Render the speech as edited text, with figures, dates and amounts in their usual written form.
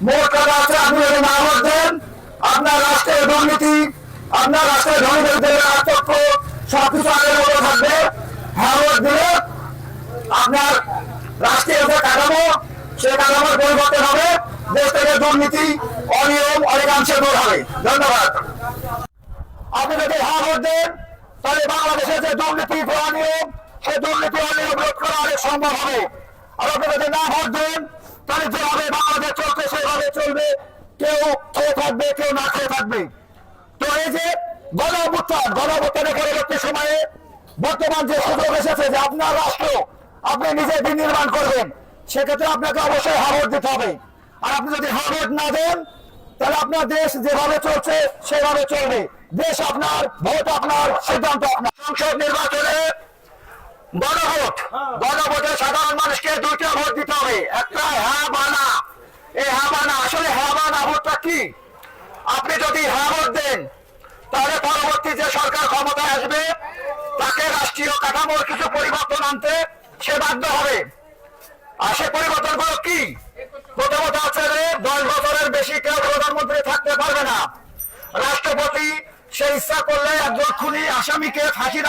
মোট কথা আছে, আপনি যদি না ভোট দেন আপনার রাষ্ট্রের দুর্নীতি, আপনার রাষ্ট্রের ধনীদের আতঙ্ক সবকিছু আগের মতো থাকবে। হ্যাঁ ভোট দিলে আপনার রাষ্ট্রীয় যে কাঠামো সে কাঠামোর পরিবর্তন হবে, দেশ থেকে দুর্নীতি অনিয়ম অনেকাংশে দূর হবে। ধন্যবাদ। আপনি যদি হ্যাঁ ভোট দেন তাহলে বাংলাদেশের যে দুর্নীতি অনিয়ম, সেই দুর্নীতি অনিয়ম রোধ করা অনেক সম্ভব হবে। আর আপনি যদি না ভোট দেন তাহলে যেভাবে বাংলাদেশ চলছে সেভাবে চলবে, কেউ খেয়ে থাকবে, কেউ না খেয়ে থাকবে। তো এই যে গণ-অভ্যুত্থানের পরবর্তী সময়ে বর্তমান যে সুযোগ এসেছে যে আপনার রাষ্ট্র আপনি নিজে বিনির্মাণ করবেন, সেক্ষেত্রে আপনাকে অবশ্যই হ্যাঁ ভোট দিতে হবে। আর আপনি যদি হ্যাঁ ভোট না দেন তাহলে আপনার দেশ যেভাবে চলছে সেভাবে চলবে। দেশ আপনার, ভোট আপনার, সিদ্ধান্ত আপনার। সংসদ নির্বাচনে গণভোটে সাধারণ মানুষকে দুইটা ভোট দিতে হবে, একটা হ্যাঁ বা না। এই হ্যাঁ বা না, আসলে হ্যাঁ বা না ভোটটা কি? আপনি যদি হ্যাঁ ভোট দেন তাহলে পরবর্তী যে সরকার ক্ষমতায় আসবে তাকে রাষ্ট্রীয় কাঠামোর কিছু পরিবর্তন আনতে সে বাধ্য হবে। আর সে পরিবর্তনগুলো কি? প্রথমত আছে যে 10 বছরের বেশি কেউ প্রধানমন্ত্রী থাকতে পারবে না। রাষ্ট্রপতি সে ইচ্ছা করলে একজন খুনি আসামিকে ফাঁসি